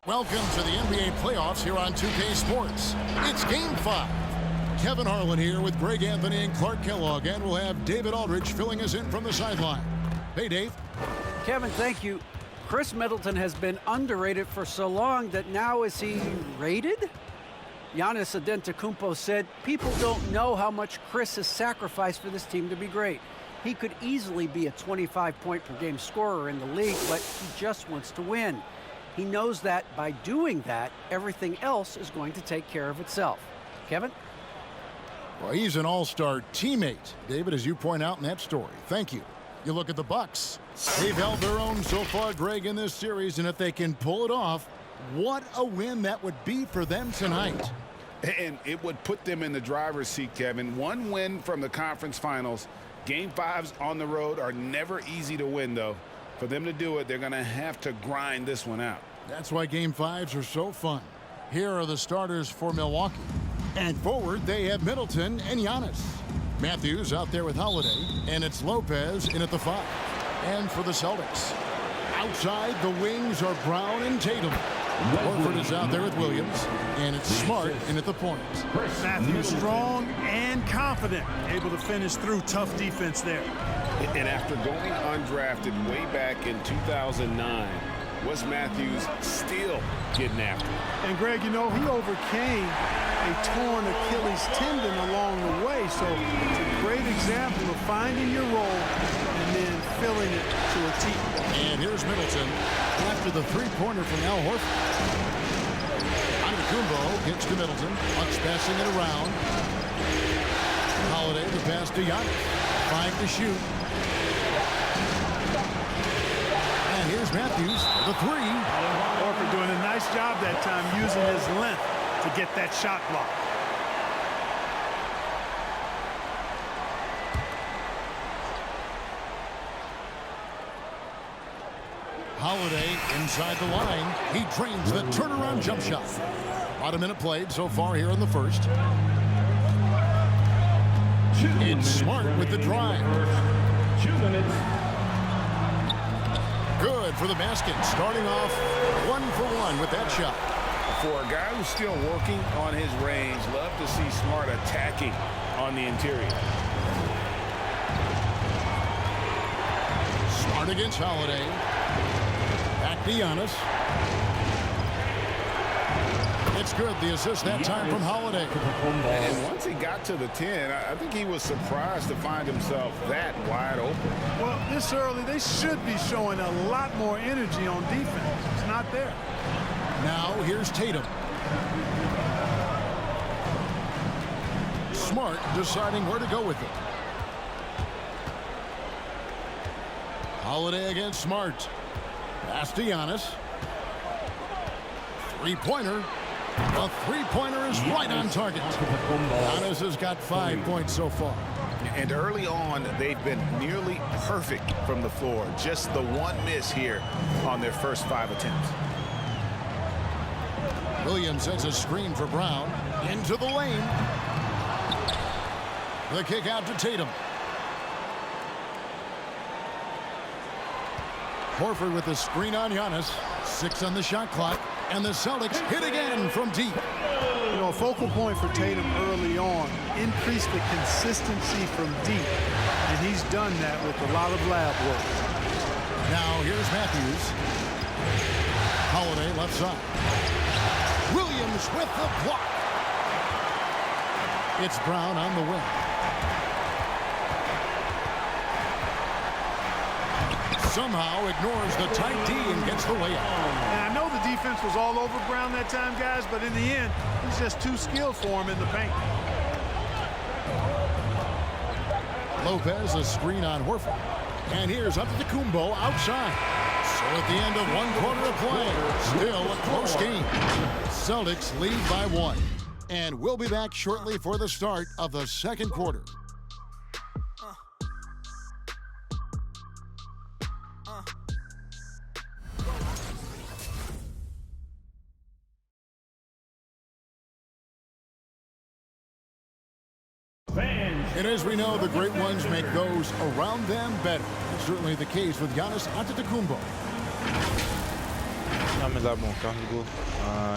Welcome to the NBA playoffs here on 2K Sports. It's Game 5. Kevin Harlan here with Greg Anthony and Clark Kellogg, and we'll have David Aldridge filling us in from the sideline. Hey, Dave. Kevin, thank you. Chris Middleton has been underrated for so long that now is he rated? Giannis Antetokounmpo said, people don't know how much Chris has sacrificed for this team to be great. He could easily be a 25-point-per-game scorer in the league, but he just wants to win. He knows that by doing that, everything else is going to take care of itself. Kevin? Well, he's an all-star teammate, David, as you point out in that story. Thank you. You look at the Bucks. They've held their own so far, Greg, in this series, and if they can pull it off, what a win that would be for them tonight. And it would put them in the driver's seat, Kevin. One win from the conference finals. Game 5s on the road are never easy to win, though. For them to do it, they're going to have to grind this one out. That's why Game 5s are so fun. Here are the starters for Milwaukee. And forward, they have Middleton and Giannis. Matthews out there with Holiday, and it's Lopez in at the 5. And for the Celtics, outside the wings are Brown and Tatum. Horford is out there with Williams, and it's Smart in at the point. Matthews strong and confident, able to finish through tough defense there. And after going undrafted way back in 2009, Wes Matthews still getting after it. And Greg, you know, he overcame a torn Achilles tendon along the way, so it's a great example of finding your role and then filling it to a T. And here's Middleton after the three-pointer from Al Horford. Antetokounmpo gets to Middleton. Bucks passing it around. Holiday the pass to Giannis. 5 to shoot. And here's Matthews the 3. Horford doing a nice job that time using his length to get that shot block. Holiday inside the line. He drains the turnaround jump shot. About a minute played so far here in the first. It's Smart with the drive. 2 minutes. Good for the basket. Starting off 1 for 1 with that shot. For a guy who's still working on his range, love to see Smart attacking on the interior. Smart against Holiday. Back to Giannis. It's good. The assist that time from Holiday. And once he got to the 10, I think he was surprised to find himself that wide open. Well, this early, they should be showing a lot more energy on defense. It's not there. Now here's Tatum. Smart deciding where to go with it. Holiday against Smart. Pass to Giannis. Three-pointer. The three-pointer is right on target. Giannis has got 5 points so far. And early on, they've been nearly perfect from the floor. Just the one miss here on their first 5 attempts. Williams sends a screen for Brown. Into the lane. The kick out to Tatum. Horford with the screen on Giannis. 6 on the shot clock. And the Celtics hit again from deep. You know, a focal point for Tatum early on, increase the consistency from deep. And he's done that with a lot of lab work. Now here's Matthews. Holiday left side. Williams with the block. It's Brown on the wing. Somehow ignores the tight D and gets the layup. And I know the defense was all over Brown that time, guys, but in the end, he's just too skilled for him in the paint. Lopez a screen on Horford. And here's Antetokounmpo outside. So at the end of 1 quarter of play, still a close game. Celtics lead by 1. And we'll be back shortly for the start of the second quarter. And as we know, the great ones make those around them better. It's certainly the case with Giannis Antetokounmpo. I'm a lot more comfortable.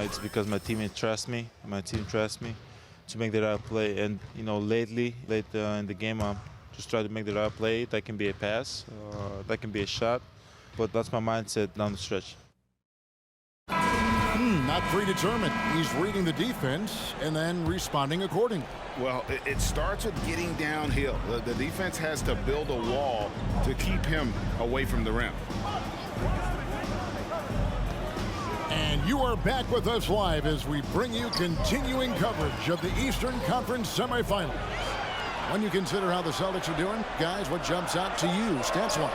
It's because my teammates trust me. My team trusts me to make the right play. And you know, late in the game, I'm just trying to make the right play. That can be a pass, that can be a shot, but that's my mindset down the stretch. Not predetermined. He's reading the defense and then responding accordingly. Well, it starts with getting downhill. The defense has to build a wall to keep him away from the rim. And you are back with us live as we bring you continuing coverage of the Eastern Conference Semifinals. When you consider how the Celtics are doing, guys, what jumps out to you stats-wise?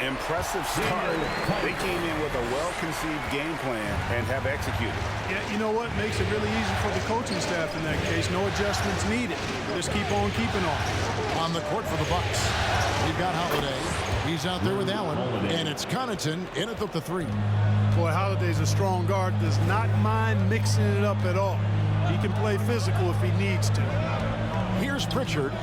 Impressive start. They came in with a well-conceived game plan and have executed. Yeah, you know what? Makes it really easy for the coaching staff in that case. No adjustments needed. Just keep on keeping on. On the court for the Bucks, we've got Holiday. He's out there with Allen, and it's Connaughton in at the three. Boy, Holiday's a strong guard. Does not mind mixing it up at all. He can play physical if he needs to. Here's Pritchard.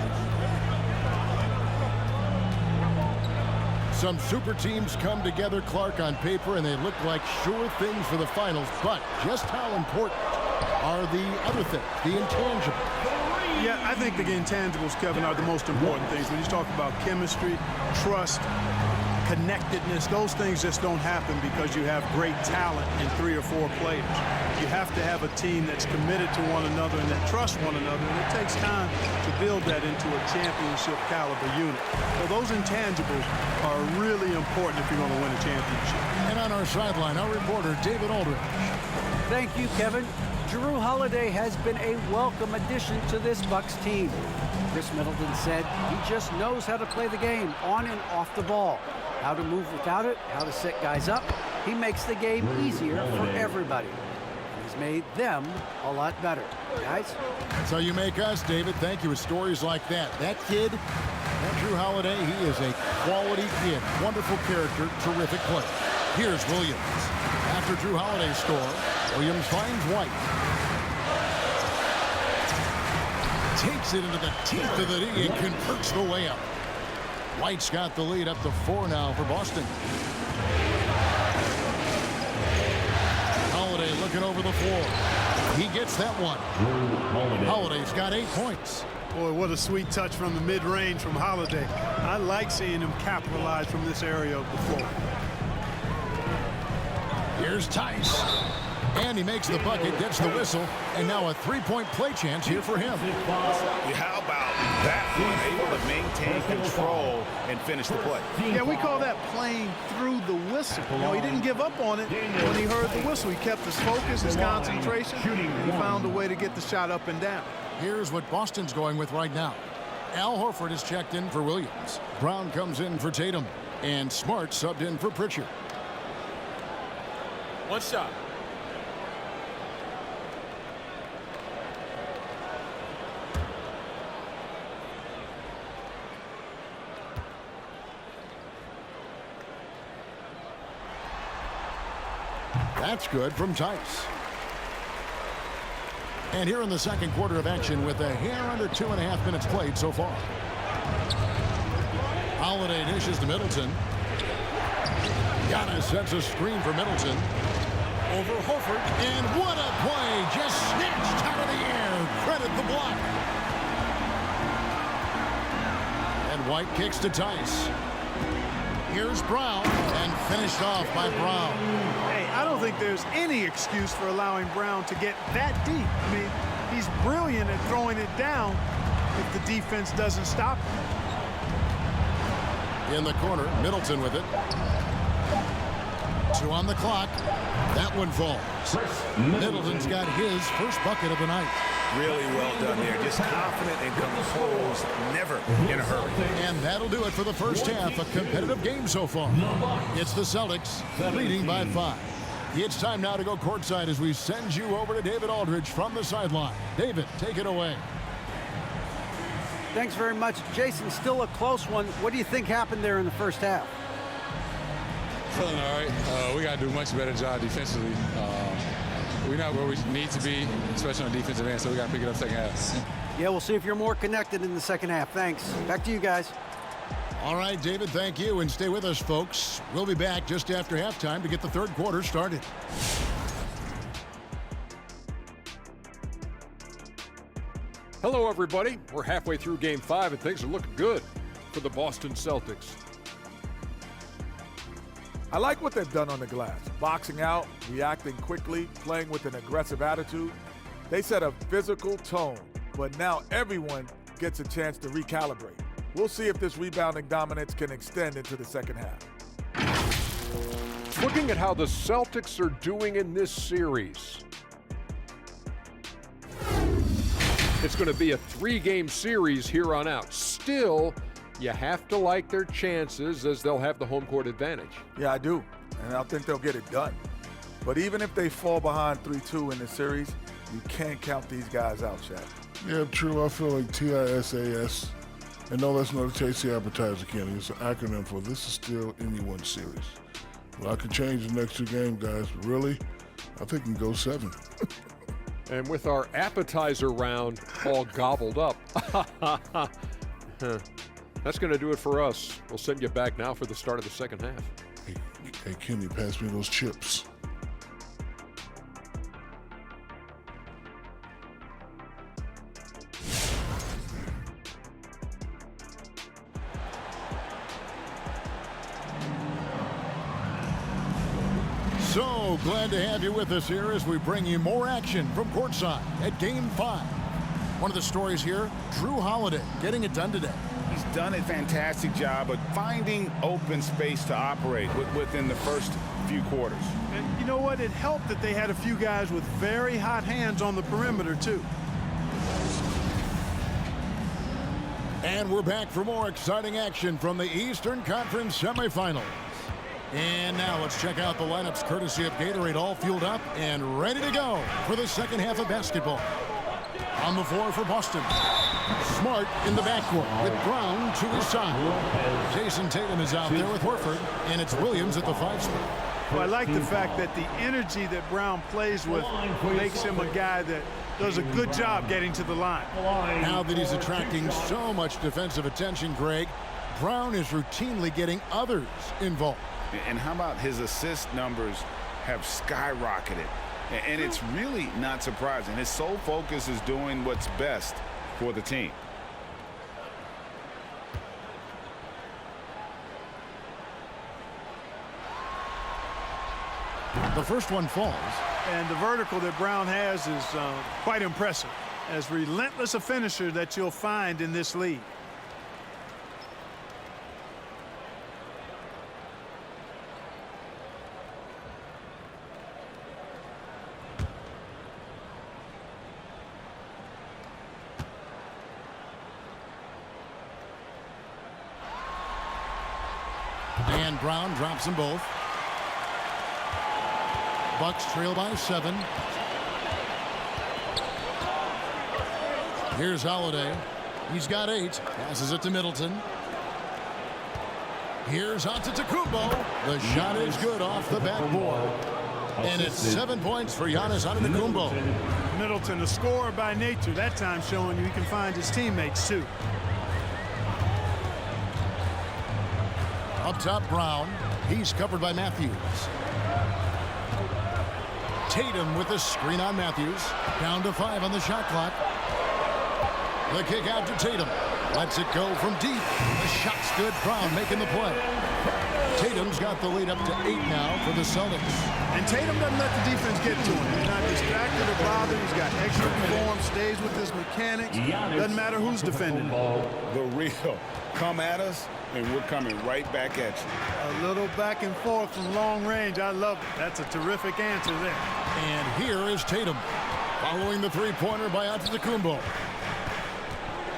Some super teams come together, Clark, on paper, and they look like sure things for the finals. But just how important are the other things, the intangibles? Yeah, I think the intangibles, Kevin, are the most important things. When you talk about chemistry, trust, connectedness, those things just don't happen because you have great talent in 3 or 4 players. You have to have a team that's committed to one another and that trusts one another, and it takes time to build that into a championship caliber unit. So those intangibles are really important if you're going to win a championship. And on our sideline, our reporter, David Aldridge. Thank you, Kevin. Jrue Holiday has been a welcome addition to this Bucks team. Chris Middleton said he just knows how to play the game on and off the ball, how to move without it, how to set guys up. He makes the game easier for everybody. He's made them a lot better. Guys? That's how you make us, David. Thank you with stories like that. That kid, that Jrue Holiday, he is a quality kid. Wonderful character, terrific play. Here's Williams. After Jrue Holiday's score, Williams finds White. Takes it into the teeth of the D and converts the layup. White's got the lead up to 4 now for Boston. Holiday looking over the floor. He gets that one. Holiday's got 8 points. Boy, what a sweet touch from the mid-range from Holiday. I like seeing him capitalize from this area of the floor. Here's Tice. And he makes the bucket, gets the whistle, and now a 3-point play chance here for him. How about that one? Able to maintain control and finish the play. Yeah, we call that playing through the whistle. You know, he didn't give up on it when he heard the whistle. He kept his focus, his concentration. He found a way to get the shot up and down. Here's what Boston's going with right now. Al Horford is checked in for Williams. Brown comes in for Tatum. And Smart subbed in for Pritchard. One shot. That's good from Tice. And here in the second quarter of action with a hair under 2.5 minutes played so far. Holiday dishes to Middleton. Giannis sets a screen for Middleton. Over Horford. And what a play. Just snatched out of the air. Credit the block. And White kicks to Tice. Here's Brown. And finished off by Brown. Hey, I don't think there's any excuse for allowing Brown to get that deep. I mean, he's brilliant at throwing it down if the defense doesn't stop him. In the corner, Middleton with it. 2 on the clock. That one falls. Middleton's got his first bucket of the night. Really well done there. Just confident and composed. Never in a hurry. And that'll do it for the first half. A competitive game so far. It's the Celtics leading by 5. It's time now to go courtside as we send you over to David Aldridge from the sideline. David, take it away. Thanks very much. Jason, still a close one. What do you think happened there in the first half? Feeling all right. We got to do a much better job defensively. We're not where we need to be, especially on the defensive end, so we got to pick it up second half. Yeah, we'll see if you're more connected in the second half. Thanks. Back to you guys. All right, David, thank you. And stay with us, folks. We'll be back just after halftime to get the third quarter started. Hello, everybody. We're halfway through Game 5, and things are looking good for the Boston Celtics. I like what they've done on the glass. Boxing out, reacting quickly, playing with an aggressive attitude. They set a physical tone, but now everyone gets a chance to recalibrate. We'll see if this rebounding dominance can extend into the second half. Looking at how the Celtics are doing in this series. It's going to be a 3-game series here on out. Still, you have to like their chances as they'll have the home court advantage. Yeah, I do, and I think they'll get it done. But even if they fall behind 3-2 in the series, you can't count these guys out, Shaq. Yeah, true. I feel like TISAS, and no, that's not a tasty appetizer, Kenny. It's an acronym for this is still anyone's series. Well, I could change the next 2 games, guys, but really, I think we can go 7. And with our appetizer round all gobbled up, that's going to do it for us. We'll send you back now for the start of the second half. Hey, Kenny, pass me those chips. So glad to have you with us here as we bring you more action from courtside at Game 5. One of the stories here, Drew Holiday getting it done today. He's done a fantastic job of finding open space to operate within the first few quarters. And you know what? It helped that they had a few guys with very hot hands on the perimeter, too. And we're back for more exciting action from the Eastern Conference Semifinals. And now let's check out the lineups courtesy of Gatorade, all fueled up and ready to go for the second half of basketball. On the floor for Boston, Smart in the backcourt with Brown to his side. Jason Tatum is out there with Horford, and it's Williams at the 5 spot. Well, I like the fact that the energy that Brown plays with makes him a guy that does a good job getting to the line. Now that he's attracting so much defensive attention, Greg, Brown is routinely getting others involved. And how about his assist numbers have skyrocketed? And it's really not surprising. His sole focus is doing what's best for the team. The first one falls. And the vertical that Brown has is quite impressive. As relentless a finisher that you'll find in this league. And Brown drops them both. Bucks trail by 7. Here's Holiday. He's got 8. Passes it to Middleton. Here's Antetokounmpo. The shot is good off the backboard. And it's 7 points for Giannis Antetokounmpo. Middleton, a scorer by nature, that time showing you he can find his teammates too. Up top, Brown. He's covered by Matthews. Tatum with the screen on Matthews. Down to 5 on the shot clock. The kick out to Tatum. Lets it go from deep. The shot's good. Brown making the play. Tatum's got the lead up to 8 now for the Celtics. And Tatum doesn't let the defense get to him. He's not distracted or bothered. He's got extra form, stays with his mechanics. Doesn't matter who's defending him. The real. Come at us, and we're coming right back at you. A little back and forth from long range. I love it. That's a terrific answer there. And here is Tatum. Following the three-pointer by Antetokounmpo.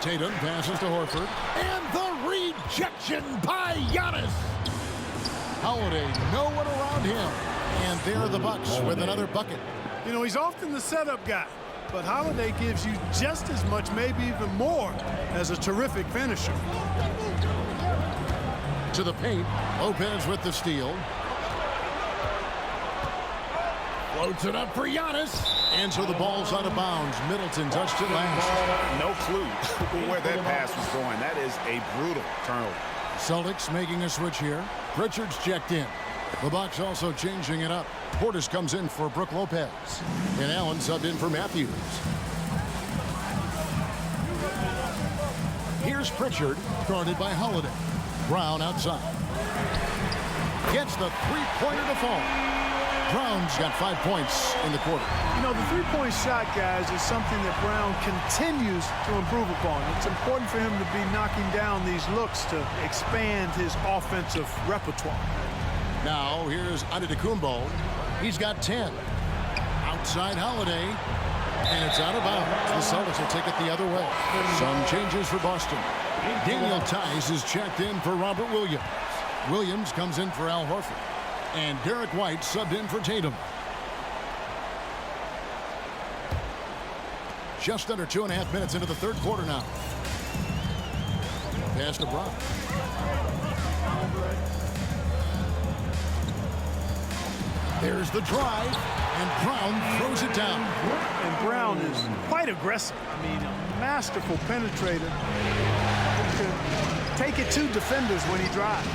Tatum passes to Horford. And the rejection by Giannis. Holiday, no one around him. And there are the Bucks with another bucket. You know, he's often the setup guy. But Holiday gives you just as much, maybe even more, as a terrific finisher. To the paint. Lopez with the steal. Floats it up for Giannis. And so the ball's out of bounds. Middleton touched it last. No clue where that pass was going. That is a brutal turnover. Celtics making a switch here. Pritchard's checked in. The Bucks also changing it up. Portis comes in for Brook Lopez. And Allen subbed in for Matthews. Here's Pritchard, guarded by Holiday. Brown outside. Gets the three-pointer to fall. Brown's got 5 points in the quarter. You know, the three-point shot, guys, is something that Brown continues to improve upon. It's important for him to be knocking down these looks to expand his offensive repertoire. Now, here's Antetokounmpo. He's got 10. Outside Holiday. And it's out of bounds. The Celtics will take it the other way. Some changes for Boston. Daniel Tice is checked in for Robert Williams. Williams comes in for Al Horford. And Derek White subbed in for Tatum. Just under 2.5 minutes into the third quarter now. Pass to Brown. There's the drive, and Brown throws it down. And Brown is quite aggressive. I mean, a masterful penetrator. He can take it to defenders when he drives.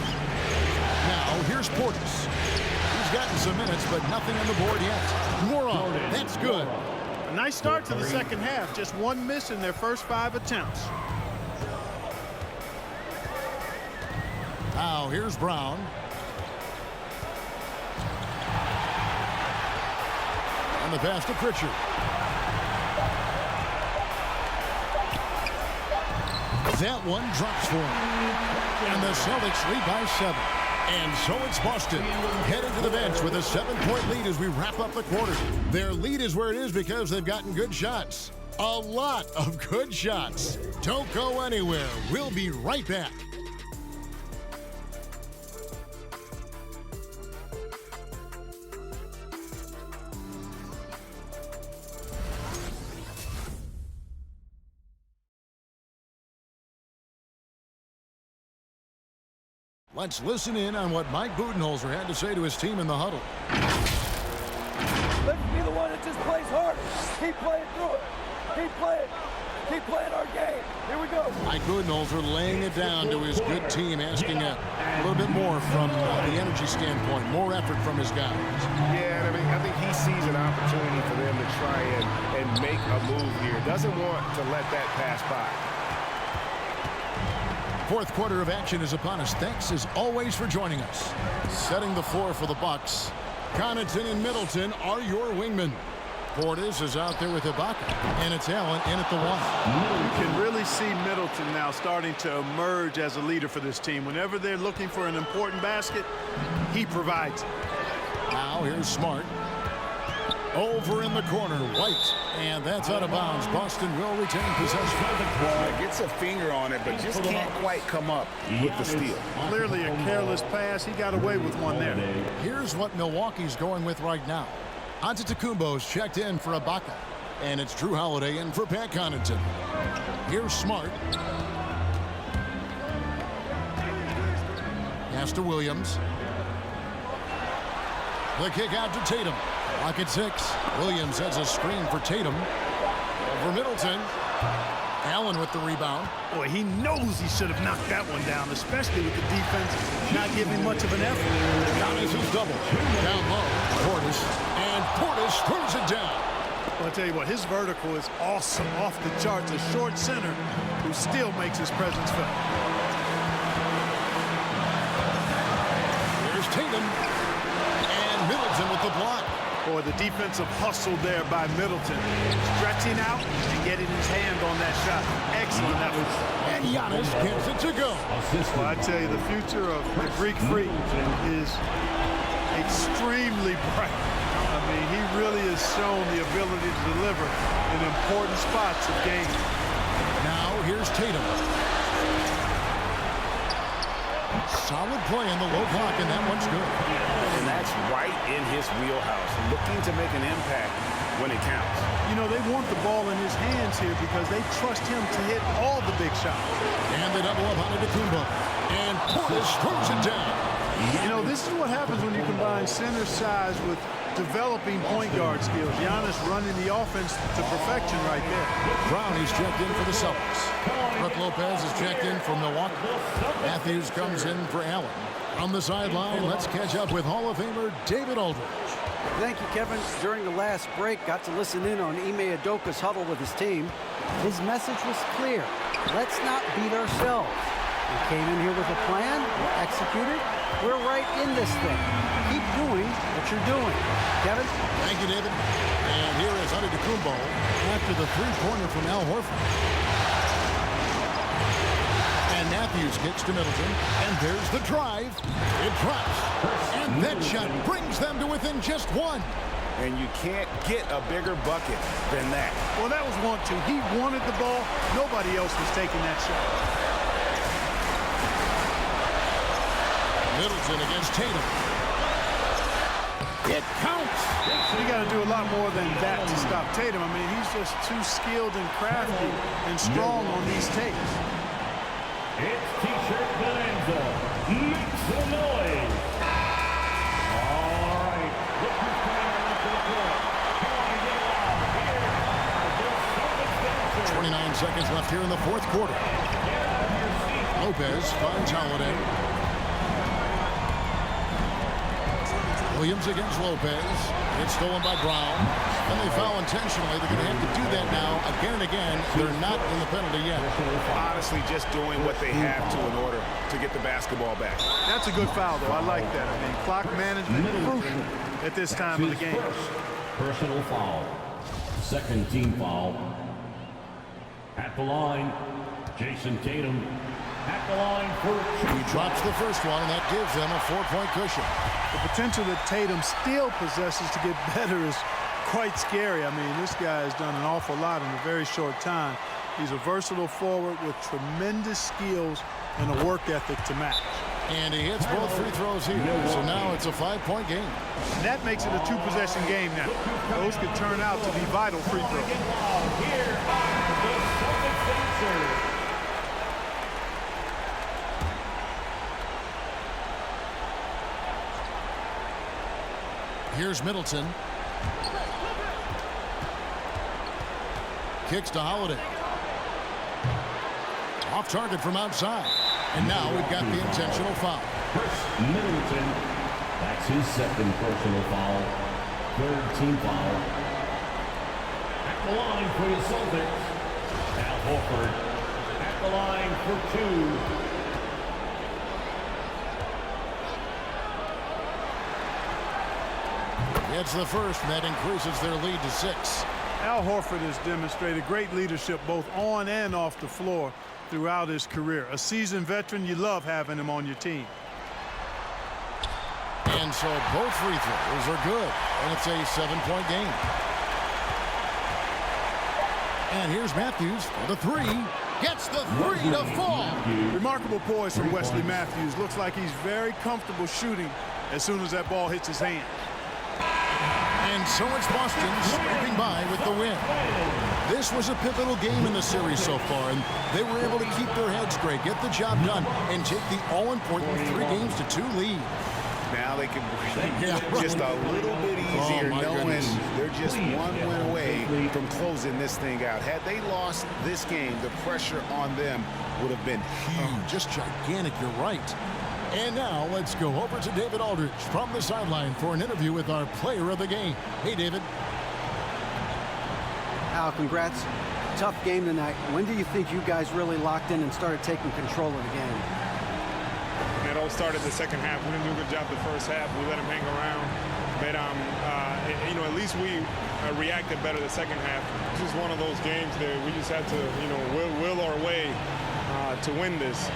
Now, here's Portis. He's gotten some minutes, but nothing on the board yet. Moron, that's good. A nice start to the second half. Just one miss in their first 5 attempts. Now, here's Brown. And the pass to Pritchard. That one drops for him. And the Celtics lead by 7. And so it's Boston headed to the bench with a 7-point lead as we wrap up the quarter. Their lead is where it is because they've gotten good shots. A lot of good shots. Don't go anywhere. We'll be right back. Let's listen in on what Mike Budenholzer had to say to his team in the huddle. Let's be the one that just plays hard. Keep playing through it. Keep playing. Keep playing our game. Here we go. Mike Budenholzer laying it down to his good team, asking a little bit more from the energy standpoint, more effort from his guys. Yeah, I think he sees an opportunity for them to try and make a move here. Doesn't want to let that pass by. Fourth quarter of action is upon us. Thanks as always for joining us. Setting the floor for the Bucks. Connaughton and Middleton are your wingmen. Portis is out there with Ibaka, and it's Allen in at the 1. You can really see Middleton now starting to emerge as a leader for this team. Whenever they're looking for an important basket, he provides it. Now here's Smart. Over in the corner, White, and that's out of bounds. Boston will retain possession. Gets a finger on it, but just can't quite come up with the steal. Clearly a careless pass. He got away with one there. Here's what Milwaukee's going with right now. Antetokounmpo's checked in for Ibaka, and it's Drew Holiday in for Pat Connaughton. Here's Smart. Pass to Williams. The kick out to Tatum. Clock at 6. Williams has a screen for Tatum. Over Middleton. Allen with the rebound. Boy, he knows he should have knocked that one down, especially with the defense not giving much of an effort. Giannis is double. Down low. Portis. And Portis throws it down. Well, I'll tell you what, his vertical is awesome, off the charts. A short center who still makes his presence felt. Here's Tatum. And Middleton with the block. Boy, the defensive hustle there by Middleton. Stretching out and getting his hand on that shot. Excellent effort. And Giannis gets it to go. Well, I tell you, the future of the Greek Freak is extremely bright. I mean, he really has shown the ability to deliver in important spots of games. Now, here's Tatum. Solid play in the low block, and that one's good. And that's right in his wheelhouse, looking to make an impact when it counts. You know, they want the ball in his hands here because they trust him to hit all the big shots. And they double up on Antetokounmpo. And Portis throws it down. You know, this is what happens when you combine center size with developing point guard skills. Giannis running the offense to perfection right there. Brown, he's checked in for the Celtics. Brook Lopez is checked in for Milwaukee. Matthews comes in for Allen. On the sideline, let's catch up with Hall of Famer David Aldridge. Thank you, Kevin. During the last break, got to listen in on Ime Udoka's huddle with his team. His message was clear. Let's not beat ourselves. We came in here with a plan. We executed. We're right in this thing. Keep doing what you're doing. Kevin? Thank you, David. And here is Antetokounmpo after the three-pointer from Al Horford. And Matthews kicks to Middleton. And there's the drive. It drops. And that shot brings them to within just one. And you can't get a bigger bucket than that. Well, that was 1-2. He wanted the ball. Nobody else was taking that shot. Middleton against Tatum. It counts. You got to do a lot more than that to stop Tatum. I mean, he's just too skilled and crafty and strong on these takes. It's T-shirt Bonanza. Make some noise. All right. Look who's coming onto the court. Come on, get loud. Here are the Celtics dancers. 29 seconds left here in the fourth quarter. Lopez finds Holiday. Williams against Lopez. It's stolen by Brown. And they foul intentionally. They're going to have to do that now again and again. They're not in the penalty yet. Honestly, just doing what they have to in order to get the basketball back. That's a good foul, though. I like that. I mean, clock management crucial at this time of the game. Personal foul. Second team foul. At the line, Jason Tatum. At the line for He drops the first one, and that gives them a 4-point cushion. The potential that Tatum still possesses to get better is quite scary. I mean, this guy has done an awful lot in a very short time. He's a versatile forward with tremendous skills and a work ethic to match. And he hits both free throws here, so now it's a 5-point game. And that makes it a 2-possession game now. Those could turn out to be vital free throws. Here are the Celtics dancers. Here's Middleton. Kicks to Holiday. Off target from outside. And now we've got the intentional foul. Middleton, that's his second personal foul. Third team foul. At the line for the Celtics, Al Horford. At the line for two. It's the first, and that increases their lead to 6. Al Horford has demonstrated great leadership both on and off the floor throughout his career. A seasoned veteran, you love having him on your team. And so both free throws are good, and it's a 7-point game. And here's Matthews for the 3. Gets the 3 to fall. Remarkable poise from Wesley Matthews. Looks like he's very comfortable shooting as soon as that ball hits his hand. And so it's Boston scraping by with the win. This was a pivotal game in the series so far, and they were able to keep their heads straight, get the job done, and take the all-important 3-2 lead. Now they can just a little bit easier knowing they're just one win away from closing this thing out. Had they lost this game, the pressure on them would have been huge. Just gigantic, you're right. And now let's go over to David Aldridge from the sideline for an interview with our player of the game. Hey, David. Al, congrats. Tough game tonight. When do you think you guys really locked in and started taking control of the game? It all started the second half. We didn't do a good job the first half. We let them hang around. But, at least we reacted better the second half. This is one of those games that we just had to, will our way to win this.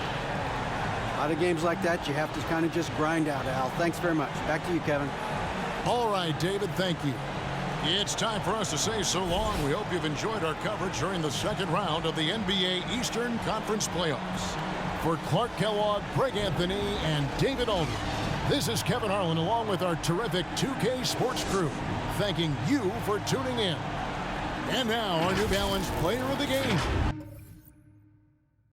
A lot of games like that, you have to kind of just grind out, Al. Thanks very much. Back to you, Kevin. All right, David, thank you. It's time for us to say so long. We hope you've enjoyed our coverage during the second round of the NBA Eastern Conference Playoffs. For Clark Kellogg, Greg Anthony, and David Aldridge, this is Kevin Harlan along with our terrific 2K Sports crew, thanking you for tuning in. And now, our New Balance Player of the Game.